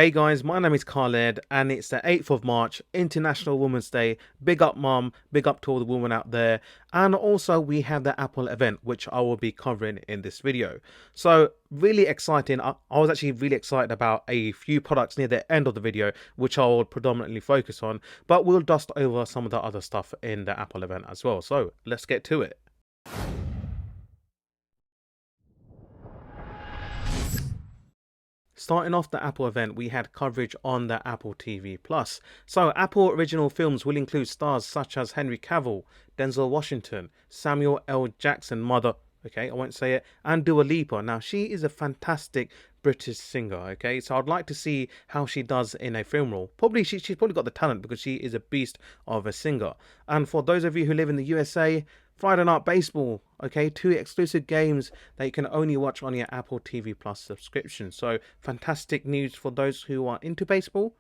Hey guys, my name is Khaled and it's the 8th of March, International Women's Day. Big up mum, big up to all the women out there. And also we have the Apple event, which I will be covering in this video. So really exciting. I was actually really excited about a few products near the end of the video, which I will predominantly focus on, but we'll dust over some of the other stuff in the Apple event as well. So let's get to it. Starting off the Apple event, we had coverage on the Apple TV Plus. So Apple original films will include stars such as Henry Cavill, Denzel Washington, Samuel L. Jackson, mother, okay, I won't say it, and Dua Lipa. Now she is a fantastic British singer, okay, so I'd like to see how she does in a film role. Probably she's probably got the talent because she is a beast of a singer. And for those of you who live in the USA, Friday Night Baseball, okay, 2 exclusive games that you can only watch on your Apple TV Plus subscription. So fantastic news for those who are into baseball.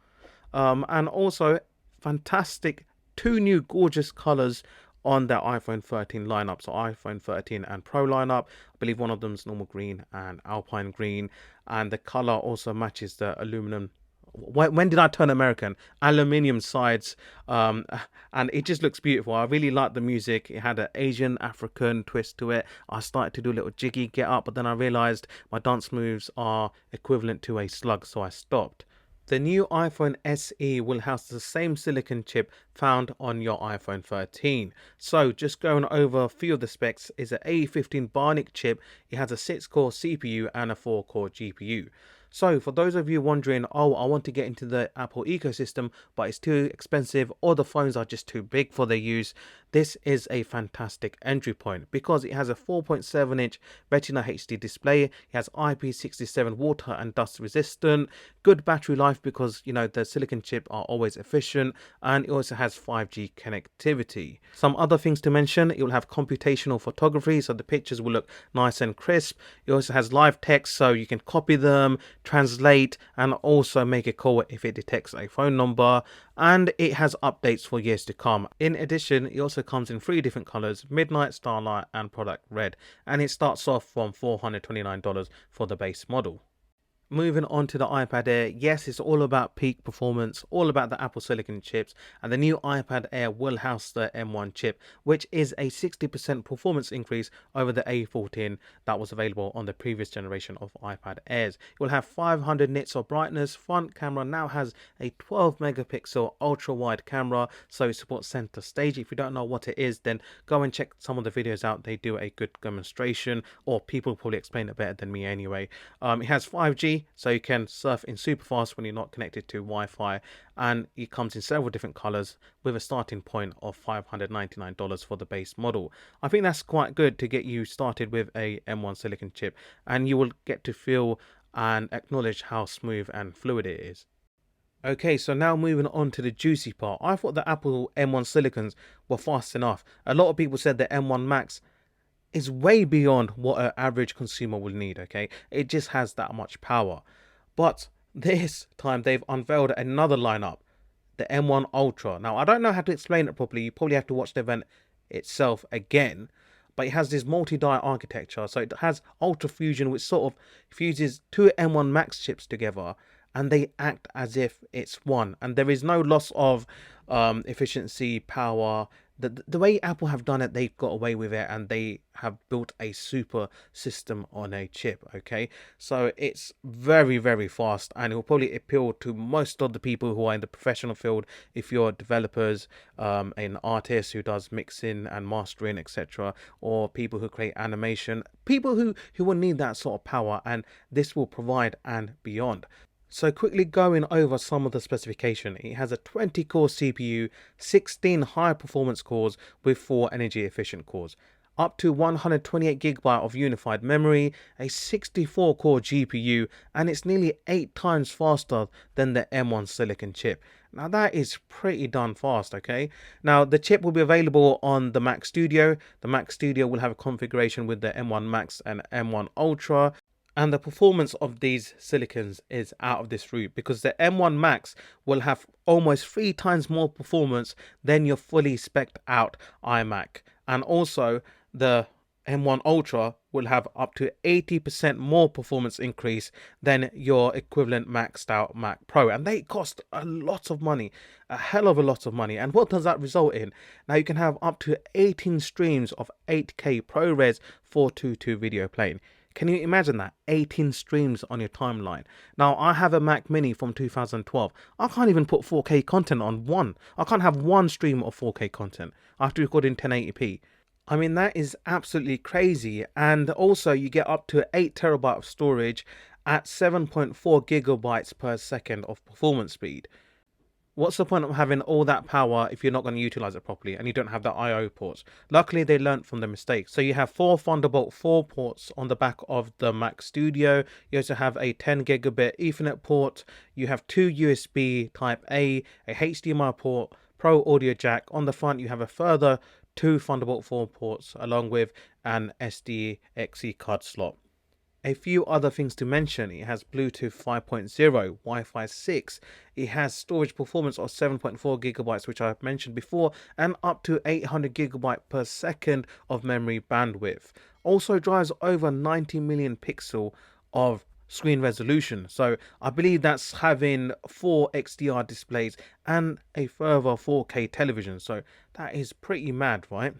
And also fantastic 2 new gorgeous colors on their iPhone 13 lineup. So iPhone 13 and Pro lineup. I believe one of them is normal green and alpine green. And the color also matches the aluminum. When did I turn American? Aluminium sides, and it just looks beautiful. I really like the music. It had an Asian African twist to it. I started to do a little jiggy get up, but then I realized my dance moves are equivalent to a slug, so I stopped. The new iPhone SE will house the same silicon chip found on your iPhone 13. So just going over a few of the specs, is an A15 bionic chip. It has a 6-core CPU and a 4-core GPU. So for those of you wondering, oh, I want to get into the Apple ecosystem, but it's too expensive or the phones are just too big for their use, this is a fantastic entry point because it has a 4.7-inch Retina HD display. It has IP67 water and dust resistant, good battery life because, you know, the silicon chip are always efficient, and it also has 5G connectivity. Some other things to mention, it will have computational photography, so the pictures will look nice and crisp. It also has live text, so you can copy them, translate, and also make a call if it detects a phone number. And it has updates for years to come. In addition, it also comes in 3 different colors: Midnight, Starlight, and Product Red, and it starts off from $429 for the base model. Moving on to the iPad Air, yes, it's all about peak performance, all about the Apple Silicon chips, and the new iPad Air will house the M1 chip, which is a 60% performance increase over the A14 that was available on the previous generation of iPad Airs. It will have 500 nits of brightness. Front camera now has a 12 megapixel ultra wide camera, so it supports center stage. If you don't know what it is, then go and check some of the videos out. They do a good demonstration, or people probably explain it better than me anyway. It has 5G, so you can surf in super fast when you're not connected to Wi-Fi, and it comes in several different colors with a starting point of $599 for the base model. I think that's quite good to get you started with a M1 silicon chip, and you will get to feel and acknowledge how smooth and fluid it is. Okay, so now moving on to the juicy part. I thought the Apple M1 silicons were fast enough. A lot of people said the M1 Max is way beyond what an average consumer will need, okay? It just has that much power. But this time they've unveiled another lineup, the M1 Ultra. Now, I don't know how to explain it properly. You probably have to watch the event itself again. But it has this multi-die architecture. So it has Ultra Fusion, which sort of fuses 2 M1 Max chips together, and they act as if it's one. And there is no loss of efficiency, power. The way Apple have done it, they've got away with it, and they have built a super system on a chip, okay? So it's very, very fast, and it will probably appeal to most of the people who are in the professional field. If you're developers, an artist who does mixing and mastering, etc., or people who create animation, people who will need that sort of power, and this will provide and beyond. So quickly going over some of the specification, it has a 20-core CPU, 16 high-performance cores with 4 energy-efficient cores, up to 128GB of unified memory, a 64-core GPU, and it's nearly 8 times faster than the M1 silicon chip. Now that is pretty darn fast, okay? Now the chip will be available on the Mac Studio. The Mac Studio will have a configuration with the M1 Max and M1 Ultra. And the performance of these silicons is out of this roof, because the M1 Max will have almost 3 times more performance than your fully spec'd out iMac. And also the M1 Ultra will have up to 80% more performance increase than your equivalent maxed out Mac Pro, and they cost a lot of money, a hell of a lot of money. And what does that result in? Now you can have up to 18 streams of 8K ProRes 422 video playing. Can you imagine that? 18 streams on your timeline. Now, I have a Mac Mini from 2012. I can't even put 4K content on one. I can't have one stream of 4K content. I have to record in 1080p. I mean, that is absolutely crazy. And also, you get up to 8 terabyte of storage at 7.4 gigabytes per second of performance speed. What's the point of having all that power if you're not going to utilize it properly and you don't have the I/O ports? Luckily, they learned from the mistake. So you have 4 Thunderbolt 4 ports on the back of the Mac Studio. You also have a 10 gigabit Ethernet port. You have 2 USB Type A HDMI port, Pro Audio jack. On the front, you have a further 2 Thunderbolt 4 ports along with an SD/XE card slot. A few other things to mention: it has Bluetooth 5.0, Wi-Fi 6, it has storage performance of 7.4 gigabytes, which I've mentioned before, and up to 800 gigabyte per second of memory bandwidth. Also drives over 90 million pixel of screen resolution, so I believe that's having 4 XDR displays and a further 4K television, so that is pretty mad, right?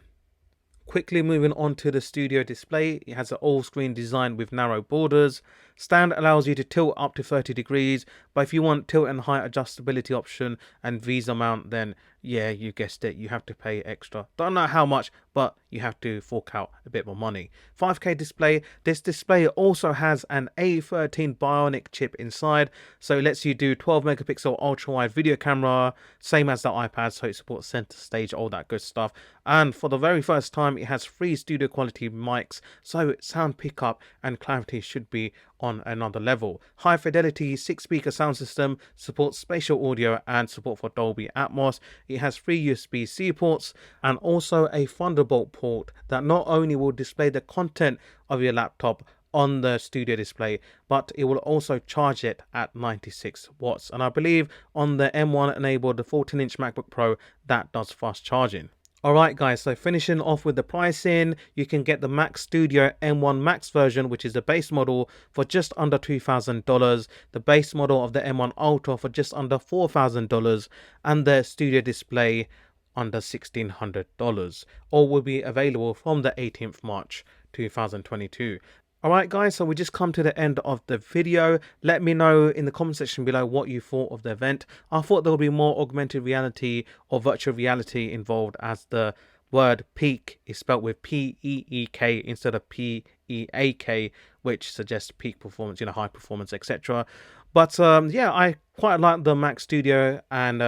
Quickly moving on to the studio display, it has an all-screen design with narrow borders. Stand allows you to tilt up to 30 degrees, but if you want tilt and height adjustability option and Visa mount, then yeah, you guessed it, you have to pay extra. Don't know how much, but you have to fork out a bit more money. 5K display. This display also has an A13 bionic chip inside, so it lets you do 12 megapixel ultra wide video camera, same as the iPad, so it supports center stage, all that good stuff. And for the very first time, it has 3 studio quality mics, so sound pickup and clarity should be on another level. High fidelity 6-speaker sound system, supports spatial audio and support for Dolby Atmos. It has 3 USB-C ports and also a Thunderbolt port that not only will display the content of your laptop on the studio display, but it will also charge it at 96 watts. And I believe on the M1 enabled, the 14-inch MacBook Pro, that does fast charging. Alright guys, so finishing off with the pricing, you can get the Mac Studio M1 Max version, which is the base model, for just under $2,000, the base model of the M1 Ultra for just under $4,000, and the Studio Display under $1,600. All will be available from the 18th March 2022. Alright guys, so we just come to the end of the video. Let me know in the comment section below what you thought of the event. I thought there would be more augmented reality or virtual reality involved, as the word peak is spelled with P-E-E-K instead of P-E-A-K, which suggests peak performance, high performance, etc. But yeah, I quite like the Mac Studio and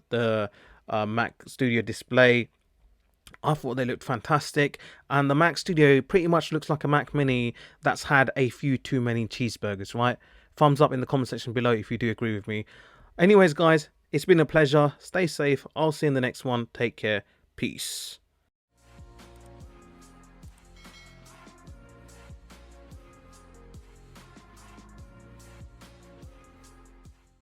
the Mac Studio display. I thought they looked fantastic, and the Mac Studio pretty much looks like a Mac Mini that's had a few too many cheeseburgers, right? Thumbs up in the comment section below if you do agree with me. Anyways guys, it's been a pleasure. Stay safe. I'll see you in the next one. Take care. Peace.